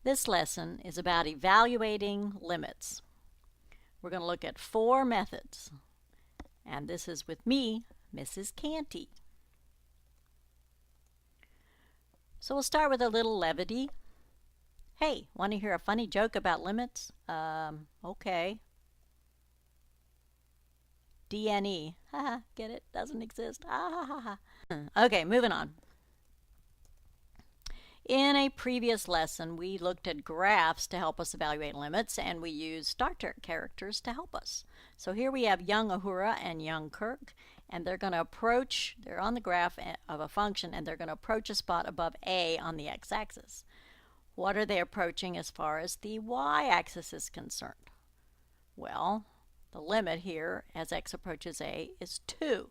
This lesson is about evaluating limits. We're going to look at 4 methods, and this is with me, Mrs. Cantey. So we'll start with a little levity. Hey, want to hear a funny joke about limits? Okay. DNE. Haha, get it? Doesn't exist. Ah ha ha ha. Okay, moving on. In a previous lesson, we looked at graphs to help us evaluate limits, and we used Star Trek characters to help us. So here we have young Uhura and young Kirk, and they're on the graph of a function, and they're going to approach a spot above A on the x-axis. What are they approaching as far as the y-axis is concerned? Well, the limit here as x approaches A is 2,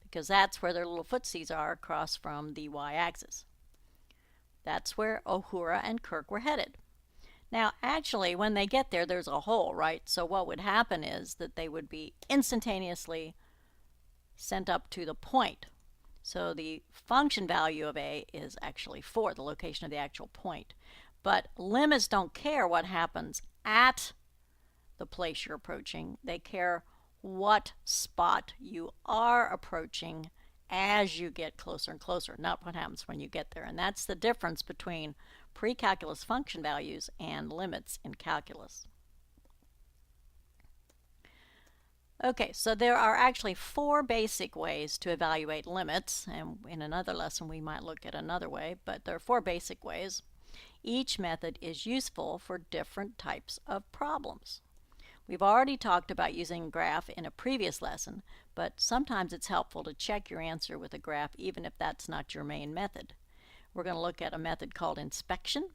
because that's where their little footsies are across from the y-axis. That's where Uhura and Kirk were headed. Now, actually, when they get there, there's a hole, right? So what would happen is that they would be instantaneously sent up to the point. So the function value of A is actually 4, the location of the actual point. But limits don't care what happens at the place you're approaching. They care what spot you are approaching as you get closer and closer, not what happens when you get there. And that's the difference between pre-calculus function values and limits in calculus. Okay, so there are actually 4 basic ways to evaluate limits, and in another lesson we might look at another way, but there are 4 basic ways. Each method is useful for different types of problems. We've already talked about using a graph in a previous lesson, but sometimes it's helpful to check your answer with a graph even if that's not your main method. We're going to look at a method called inspection,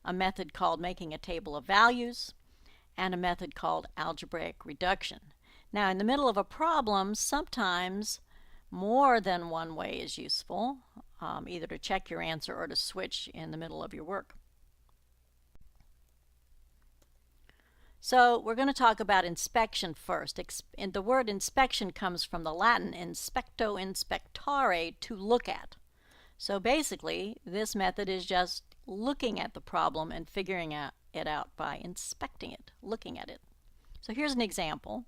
a method called making a table of values, and a method called algebraic reduction. Now, in the middle of a problem, sometimes more than one way is useful, either to check your answer or to switch in the middle of your work. So we're going to talk about inspection first. The word inspection comes from the Latin inspecto inspectare, to look at. So basically, this method is just looking at the problem and figuring it out by inspecting it, looking at it. So here's an example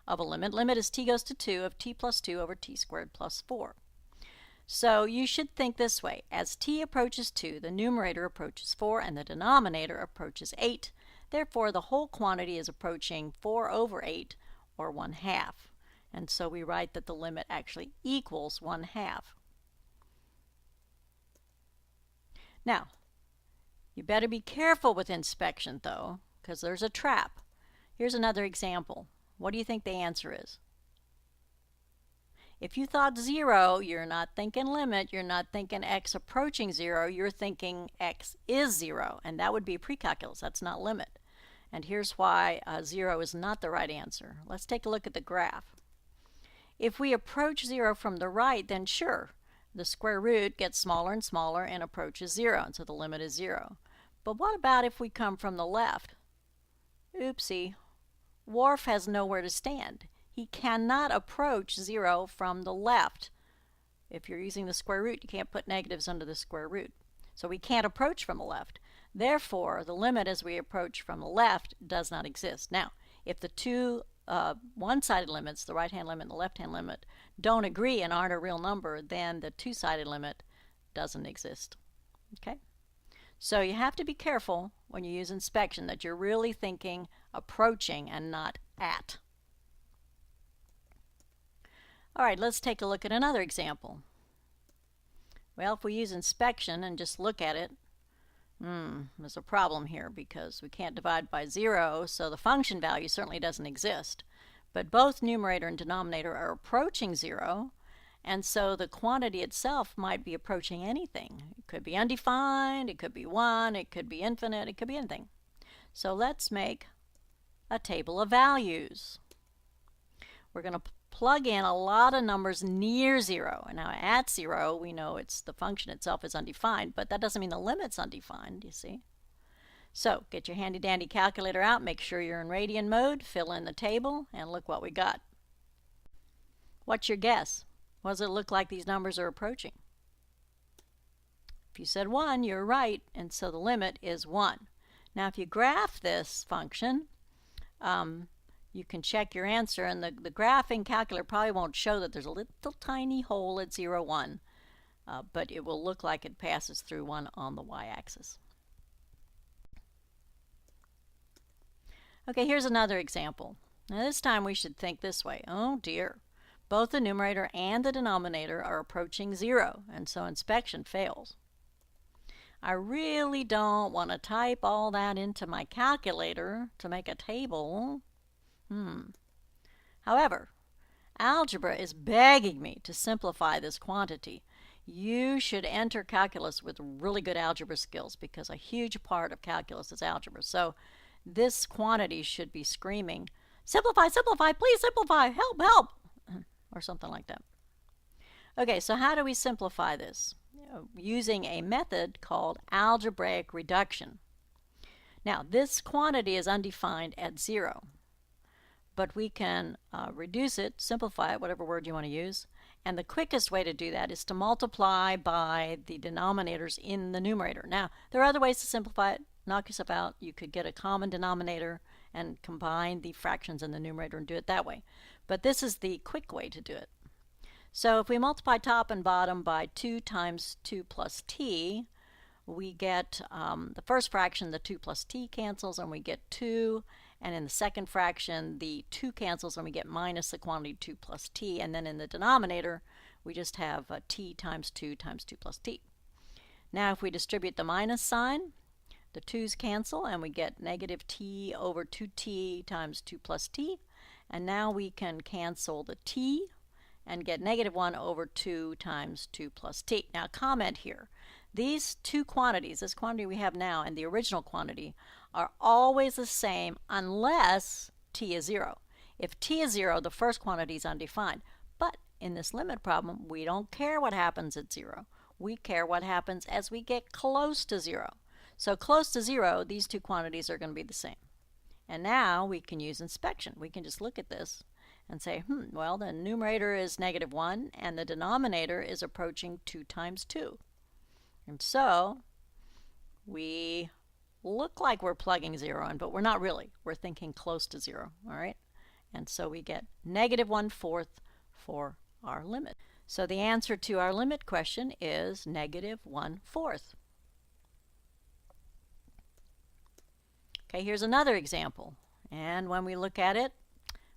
of a limit. Limit is t goes to 2 of t plus 2 over t squared plus 4. So you should think this way. As t approaches 2, the numerator approaches 4 and the denominator approaches 8. Therefore, the whole quantity is approaching 4 over 8, or 1/2. And so we write that the limit actually equals 1/2. Now, you better be careful with inspection, though, because there's a trap. Here's another example. What do you think the answer is? If you thought 0, you're not thinking limit, you're not thinking x approaching 0, you're thinking x is 0, and that would be pre-calculus, that's not limit. And here's why 0 is not the right answer. Let's take a look at the graph. If we approach 0 from the right, then sure, the square root gets smaller and smaller and approaches 0, and so the limit is 0. But what about if we come from the left? Oopsie. Worf has nowhere to stand. He cannot approach 0 from the left. If you're using the square root, you can't put negatives under the square root. So we can't approach from the left. Therefore, the limit as we approach from the left does not exist. Now, if the two one-sided limits, the right-hand limit and the left-hand limit, don't agree and aren't a real number, then the two-sided limit doesn't exist. Okay? So you have to be careful when you use inspection that you're really thinking approaching and not at. All right, let's take a look at another example. Well, if we use inspection and just look at it, there's a problem here because we can't divide by 0, so the function value certainly doesn't exist. But both numerator and denominator are approaching 0, and so the quantity itself might be approaching anything. It could be undefined, it could be 1, it could be infinite, it could be anything. So let's make a table of values. We're going to plug in a lot of numbers near 0. And now at 0, we know the function itself is undefined, but that doesn't mean the limit's undefined, you see. So get your handy dandy calculator out, make sure you're in radian mode, fill in the table, and look what we got. What's your guess? What does it look like these numbers are approaching? If you said 1, you're right, and so the limit is 1. Now if you graph this function, you can check your answer, and the graphing calculator probably won't show that there's a little tiny hole at 0, 1, but it will look like it passes through 1 on the y-axis. Okay, here's another example. Now this time we should think this way. Oh dear, both the numerator and the denominator are approaching 0, and so inspection fails. I really don't want to type all that into my calculator to make a table. However, algebra is begging me to simplify this quantity. You should enter calculus with really good algebra skills because a huge part of calculus is algebra. So this quantity should be screaming, simplify, simplify, please simplify, help, help, or something like that. Okay, so how do we simplify this? Using a method called algebraic reduction. Now, this quantity is undefined at 0, but we can reduce it, simplify it, whatever word you want to use, and the quickest way to do that is to multiply by the denominators in the numerator. Now, there are other ways to simplify it. Knock yourself out. You could get a common denominator and combine the fractions in the numerator and do it that way. But this is the quick way to do it. So if we multiply top and bottom by 2 times 2 plus t, we get the first fraction, the 2 plus t cancels, and we get 2. And in the second fraction, the 2 cancels, and we get minus the quantity 2 plus t. And then in the denominator, we just have t times 2 plus t. Now if we distribute the minus sign, the 2's cancel, and we get negative t over 2t times 2 plus t. And now we can cancel the t and get negative 1 over 2 times 2 plus t. Now comment here. These two quantities, this quantity we have now and the original quantity, are always the same unless t is 0. If t is 0, the first quantity is undefined. But in this limit problem, we don't care what happens at 0. We care what happens as we get close to 0. So close to 0, these two quantities are going to be the same. And now we can use inspection. We can just look at this and say, well, the numerator is negative 1 and the denominator is approaching 2 times 2. And so we look like we're plugging 0 in, but we're not really. We're thinking close to 0, all right? And so we get negative 1/4 for our limit. So the answer to our limit question is negative 1/4. Okay, here's another example. And when we look at it,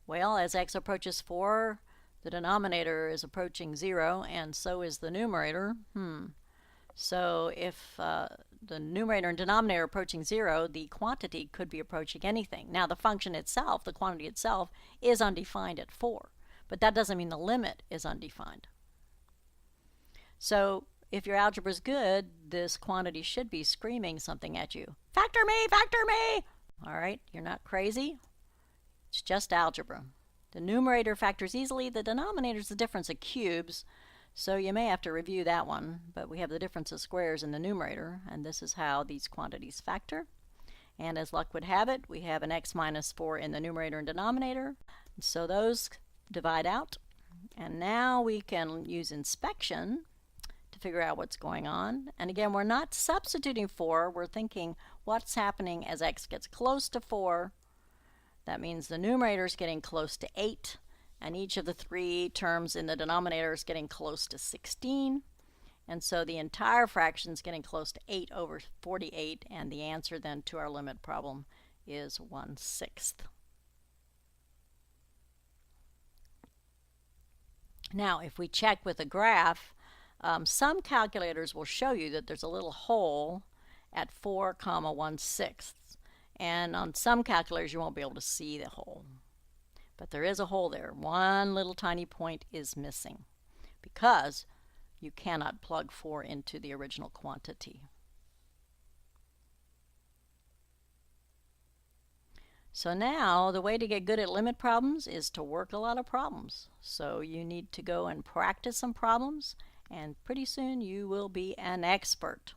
well, as x approaches 4, the denominator is approaching 0, and so is the numerator. So if the numerator and denominator are approaching 0, the quantity could be approaching anything. Now the function itself, the quantity itself, is undefined at 4, but that doesn't mean the limit is undefined. So if your algebra is good, this quantity should be screaming something at you. Factor me! Factor me! All right, you're not crazy. It's just algebra. The numerator factors easily. The denominator is the difference of cubes, so you may have to review that one. But we have the difference of squares in the numerator, and this is how these quantities factor. And as luck would have it, we have an x minus 4 in the numerator and denominator. So those divide out. And now we can use inspection to figure out what's going on. And again, we're not substituting 4. We're thinking what's happening as x gets close to 4. That means the numerator is getting close to 8, and each of the 3 terms in the denominator is getting close to 16. And so the entire fraction is getting close to 8 over 48, and the answer then to our limit problem is 1/6. Now, if we check with a graph, some calculators will show you that there's a little hole at 4, 1/6. And on some calculators, you won't be able to see the hole. But there is a hole there. One little tiny point is missing because you cannot plug 4 into the original quantity. So now, the way to get good at limit problems is to work a lot of problems. So you need to go and practice some problems, and pretty soon you will be an expert.